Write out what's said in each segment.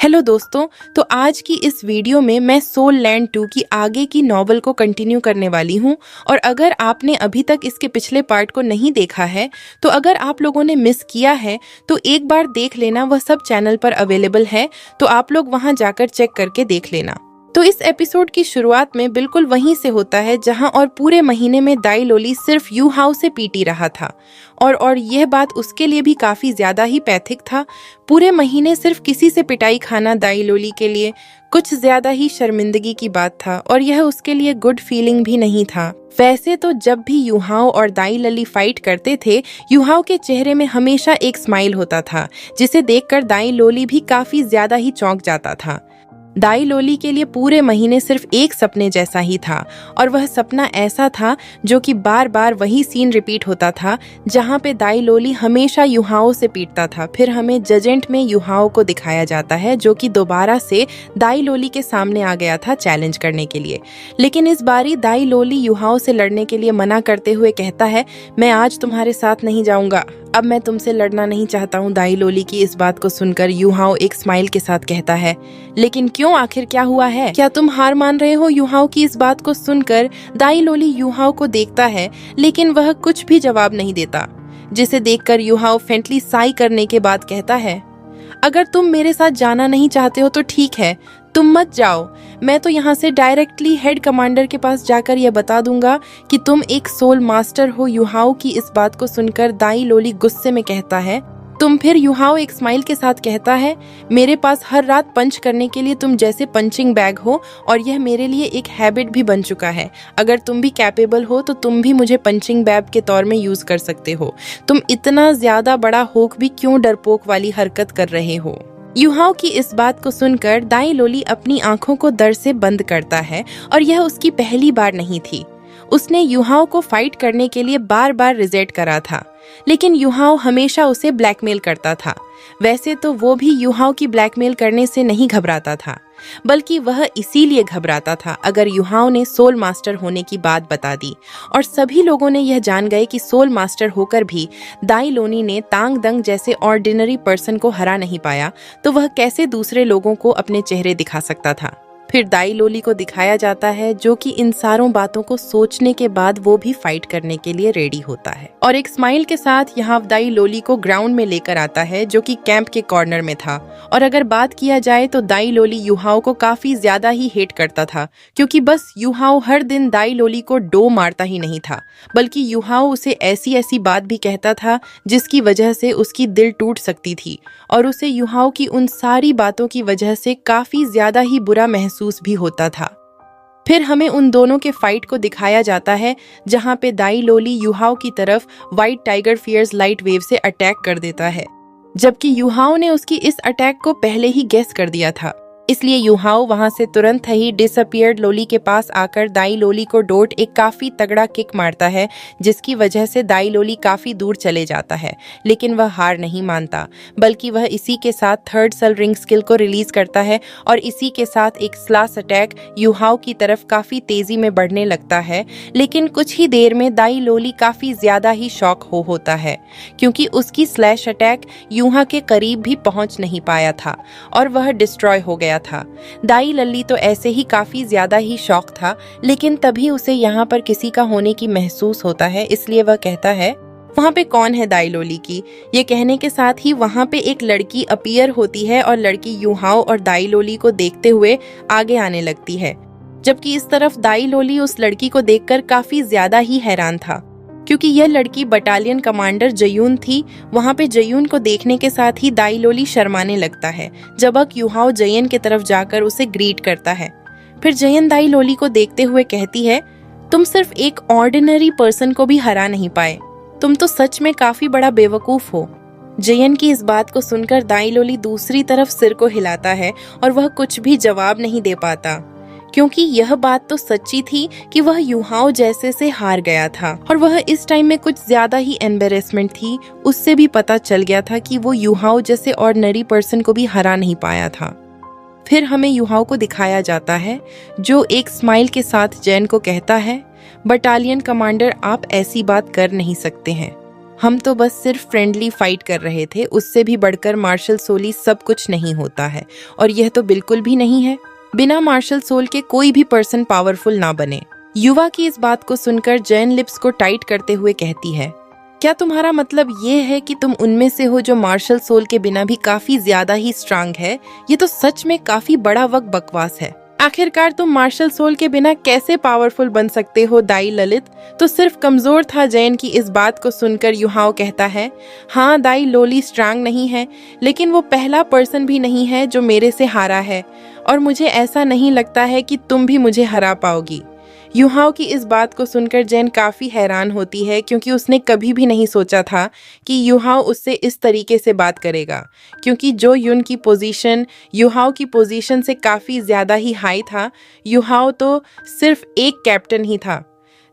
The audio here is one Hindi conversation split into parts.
हेलो दोस्तों, तो आज की इस वीडियो में मैं सोल लैंड 2 की आगे की नॉवल को कंटिन्यू करने वाली हूँ। और अगर आपने अभी तक इसके पिछले पार्ट को नहीं देखा है, तो अगर आप लोगों ने मिस किया है तो एक बार देख लेना, वह सब चैनल पर अवेलेबल है, तो आप लोग वहां जाकर चेक करके देख लेना। तो इस एपिसोड की शुरुआत में बिल्कुल वहीं से होता है जहां और पूरे महीने में दाई लोली सिर्फ यू हाउ से पीटी रहा था। और यह बात उसके लिए भी काफी ज्यादा ही पैथिक था। पूरे महीने सिर्फ किसी से पिटाई खाना दाई लोली के लिए कुछ ज्यादा ही शर्मिंदगी की बात था, और यह उसके लिए गुड फीलिंग भी नहीं था। वैसे तो जब भी यूहाओ और दाई लली फाइट करते थे, यूहाओ के चेहरे में हमेशा एक स्माइल होता था, जिसे देखकर दाई लोली भी काफी ज्यादा ही चौंक जाता था। दाई लोली के लिए पूरे महीने सिर्फ एक सपने जैसा ही था, और वह सपना ऐसा था जो कि बार बार वही सीन रिपीट होता था जहां पे दाई लोली हमेशा यूहाओ से पीटता था। फिर हमें जजेंट में यूहाओ को दिखाया जाता है, जो कि दोबारा से दाई लोली के सामने आ गया था चैलेंज करने के लिए। लेकिन इस बारी दाई लोली यूहाओ से लड़ने के लिए मना करते हुए कहता है, मैं आज तुम्हारे साथ नहीं जाऊंगा, अब मैं तुमसे लड़ना नहीं चाहता हूँ। दाई लोली की इस बात को सुनकर यूहाओ एक स्माइल के साथ कहता है, लेकिन क्यों, आखिर क्या हुआ है? क्या तुम हार मान रहे हो? यूहाओ की इस बात को सुनकर दाई लोली यूहाओ को देखता है, लेकिन वह कुछ भी जवाब नहीं देता, जिसे देखकर यूहाओ फेंटली साई करने के बाद कहता है, अगर तुम मेरे साथ जाना नहीं चाहते हो तो ठीक है, तुम मत जाओ। मैं तो यहाँ से डायरेक्टली हेड कमांडर के पास जाकर यह बता दूंगा कि तुम एक सोल मास्टर हो। यूहाओ की इस बात को सुनकर दाई लोली गुस्से में कहता है, तुम? फिर यूहाओ एक स्माइल के साथ कहता है, मेरे पास हर रात पंच करने के लिए तुम जैसे पंचिंग बैग हो, और यह मेरे लिए एक हैबिट भी बन चुका है। अगर तुम भी कैपेबल हो तो तुम भी मुझे पंचिंग बैग के तौर में यूज कर सकते हो। तुम इतना ज्यादा बड़ा होक भी क्यों डरपोक वाली हरकत कर रहे हो? यूहाओ की इस बात को सुनकर दाई लोली अपनी आंखों को डर से बंद करता है, और यह उसकी पहली बार नहीं थी। उसने यूहाओ को फाइट करने के लिए बार बार रिजेक्ट करा था, लेकिन यूहाओ हमेशा उसे ब्लैकमेल करता था। वैसे तो वो भी यूहाओ की ब्लैकमेल करने से नहीं घबराता था, बल्कि वह इसीलिए घबराता था अगर यूहाओ ने सोल मास्टर होने की बात बता दी, और सभी लोगों ने यह जान गए कि सोल मास्टर होकर भी दाई लोली ने तांग दंग जैसे ऑर्डिनरी पर्सन को हरा नहीं पाया, तो वह कैसे दूसरे लोगों को अपने चेहरे दिखा सकता था। फिर दाई लोली को दिखाया जाता है, जो कि इन सारों बातों को सोचने के बाद वो भी फाइट करने के लिए रेडी होता है, और एक स्माइल के साथ यहाँ दाई लोली को ग्राउंड में लेकर आता है, जो कि कैंप के कॉर्नर में था। और अगर बात किया जाए तो दाई लोली यूहाओ को काफी ज्यादा ही हेट करता था, क्योंकि बस यूहाओ हर दिन दाई लोली को डो मारता ही नहीं था, बल्कि यूहाओ उसे ऐसी ऐसी बात भी कहता था जिसकी वजह से उसकी दिल टूट सकती थी, और उसे यूहाओ की उन सारी बातों की वजह से काफी ज्यादा ही बुरा महसूस भी होता था। फिर हमें उन दोनों के फाइट को दिखाया जाता है, जहां पे दाई लोली यूहाओ की तरफ white tiger fierce light wave से अटैक कर देता है, जबकि यूहाओ ने उसकी इस अटैक को पहले ही गेस कर दिया था। इसलिए यूहाओ वहां से तुरंत ही डिसअपियर्ड लोली के पास आकर दाई लोली को डोट एक काफी तगड़ा किक मारता है, जिसकी वजह से दाई लोली काफी दूर चले जाता है। लेकिन वह हार नहीं मानता, बल्कि वह इसी के साथ थर्ड सल रिंग स्किल को रिलीज करता है, और इसी के साथ एक स्लाश अटैक यूहाओ की तरफ काफी तेजी में बढ़ने लगता है। लेकिन कुछ ही देर में दाई लोली काफी ज्यादा ही शॉक होता है, क्योंकि उसकी स्लैश अटैक यूहा के करीब भी पहुंच नहीं पाया था, और वह डिस्ट्रॉय हो गया था। दाई लली तो ऐसे ही काफी ज्यादा ही शॉक था, लेकिन तभी उसे यहाँ पर किसी का होने की महसूस होता है, इसलिए वह कहता है, वहाँ पे कौन है दाई लोली की? ये कहने के साथ ही वहाँ पे एक लड़की अपीयर होती है, और लड़की यूहाओ और दाई लोली को देखते हुए आगे आने लगती है, जबकि इस तरफ दाई लोली उस लड़की को देखकर काफी ज्यादा ही हैरान था, क्योंकि यह लड़की बटालियन कमांडर जयून थी। वहां पे जयून को देखने के साथ ही दाई लोली शर्माने लगता है, जबक यूहाओ जयन की तरफ जाकर उसे ग्रीट करता है। फिर जयन दाई लोली को देखते हुए कहती है, तुम सिर्फ एक ऑर्डिनरी पर्सन को भी हरा नहीं पाए, तुम तो सच में काफी बड़ा बेवकूफ हो। जयन की इस बात को सुनकर दाई लोली दूसरी तरफ सिर को हिलाता है, और वह कुछ भी जवाब नहीं दे पाता, क्योंकि यह बात तो सच्ची थी कि वह यूहाओ जैसे से हार गया था, और वह इस टाइम में कुछ ज्यादा ही एम्बेरेसमेंट थी। उससे भी पता चल गया था कि वो यूहाओ जैसे ऑर्डिनरी पर्सन को भी हरा नहीं पाया था। फिर हमें यूहाओ को दिखाया जाता है, जो एक स्माइल के साथ जैन को कहता है, बटालियन कमांडर, आप ऐसी बात कर नहीं सकते हैं। हम तो बस सिर्फ फ्रेंडली फाइट कर रहे थे, उससे भी बढ़कर मार्शल सोल ही सब कुछ नहीं होता है। और यह तो बिल्कुल भी नहीं है। बिना मार्शल सोल के कोई भी पर्सन पावरफुल ना बने। युवा की इस बात को सुनकर जैन लिप्स को टाइट करते हुए कहती है, क्या तुम्हारा मतलब ये है कि तुम उनमें से हो जो मार्शल सोल के बिना भी काफी ज्यादा ही स्ट्रांग है? ये तो सच में काफी बड़ा वक्त बकवास है। आखिरकार तुम मार्शल सोल के बिना कैसे पावरफुल बन सकते हो दाई ललित? तो सिर्फ कमजोर था जैन की इस बात को सुनकर युहाओ कहता है, हाँ दाई लोली स्ट्रांग नहीं है, लेकिन वो पहला पर्सन भी नहीं है जो मेरे से हारा है, और मुझे ऐसा नहीं लगता है कि तुम भी मुझे हरा पाओगी। युहाओ की इस बात को सुनकर जैन काफी हैरान होती है, क्योंकि उसने कभी भी नहीं सोचा था कि युहाओ उससे इस तरीके से बात करेगा, क्योंकि जो युन की पोजीशन युहाओ की पोजीशन से काफी ज्यादा ही हाई था। युहाओ तो सिर्फ एक कैप्टन ही था,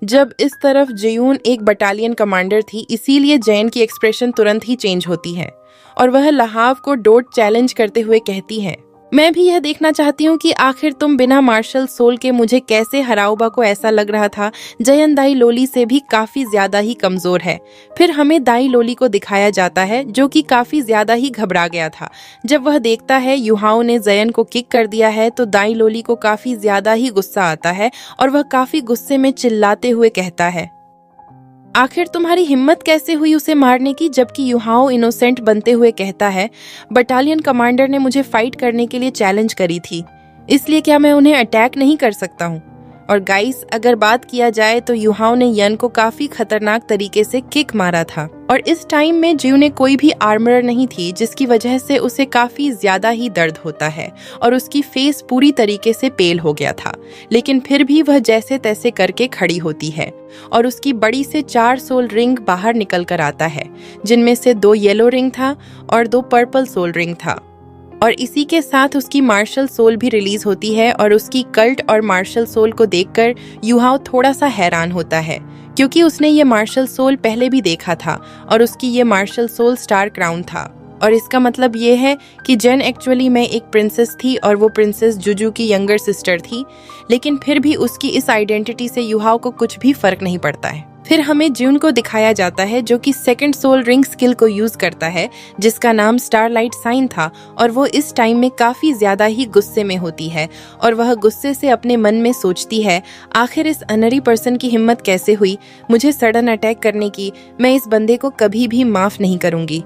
जब इस तरफ जयून एक बटालियन कमांडर थी। इसीलिए जैन की एक्सप्रेशन तुरंत ही चेंज होती है और वह लहाव को डोट चैलेंज करते हुए कहती है, मैं भी यह देखना चाहती हूँ कि आखिर तुम बिना मार्शल सोल के मुझे कैसे हराओबा। को ऐसा लग रहा था जयन दाई लोली से भी काफी ज्यादा ही कमजोर है। फिर हमें दाई लोली को दिखाया जाता है जो कि काफी ज्यादा ही घबरा गया था। जब वह देखता है युहाओ ने जयन को किक कर दिया है तो दाई लोली को काफी ज्यादा ही गुस्सा आता है और वह काफी गुस्से में चिल्लाते हुए कहता है, आखिर तुम्हारी हिम्मत कैसे हुई उसे मारने की? जबकि युहाओ इनोसेंट बनते हुए कहता है, बटालियन कमांडर ने मुझे फाइट करने के लिए चैलेंज करी थी, इसलिए क्या मैं उन्हें अटैक नहीं कर सकता हूँ? और गाइस, अगर बात किया जाए तो युहाओ ने यन को काफी खतरनाक तरीके से किक मारा था और इस टाइम में जियो ने कोई भी आर्मर नहीं थी, जिसकी वजह से उसे काफी ज्यादा ही दर्द होता है और उसकी फेस पूरी तरीके से पेल हो गया था। लेकिन फिर भी वह जैसे तैसे करके खड़ी होती है और उसकी बड़ी से 4 सोल रिंग बाहर निकल कर आता है, जिनमें से 2 येलो रिंग था और 2 पर्पल सोल रिंग था। और इसी के साथ उसकी मार्शल सोल भी रिलीज होती है और उसकी कल्ट और मार्शल सोल को देखकर युहाओ थोड़ा सा हैरान होता है, क्योंकि उसने ये मार्शल सोल पहले भी देखा था और उसकी ये मार्शल सोल स्टार क्राउन था। और इसका मतलब ये है कि जेन एक्चुअली में एक प्रिंसेस थी और वो प्रिंसेस जुजू की यंगर सिस्टर थी। लेकिन फिर भी उसकी इस आइडेंटिटी से युहाओ को कुछ भी फर्क नहीं पड़ता है। फिर हमें जून को दिखाया जाता है जो कि सेकंड सोल रिंग स्किल को यूज करता है, जिसका नाम स्टारलाइट साइन था, और वो इस टाइम में काफी ज्यादा ही गुस्से में होती है और वह गुस्से से अपने मन में सोचती है, आखिर इस अनरी पर्सन की हिम्मत कैसे हुई मुझे सडन अटैक करने की? मैं इस बंदे को कभी भी माफ नहीं करूंगी।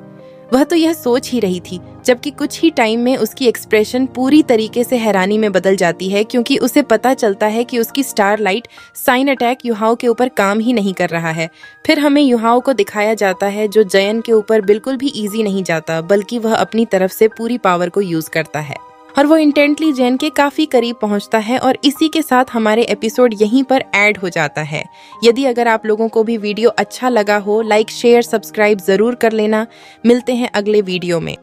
वह तो यह सोच ही रही थी, जबकि कुछ ही टाइम में उसकी एक्सप्रेशन पूरी तरीके से हैरानी में बदल जाती है, क्योंकि उसे पता चलता है कि उसकी स्टारलाइट साइन अटैक युहाओ के ऊपर काम ही नहीं कर रहा है। फिर हमें युहाओ को दिखाया जाता है जो जयन के ऊपर बिल्कुल भी इजी नहीं जाता, बल्कि वह अपनी तरफ से पूरी पावर को यूज करता है और वो इंटेंटली जैन के काफी करीब पहुंचता है। और इसी के साथ हमारे एपिसोड यहीं पर ऐड हो जाता है। यदि अगर आप लोगों को भी वीडियो अच्छा लगा हो, लाइक शेयर सब्सक्राइब जरूर कर लेना। मिलते हैं अगले वीडियो में।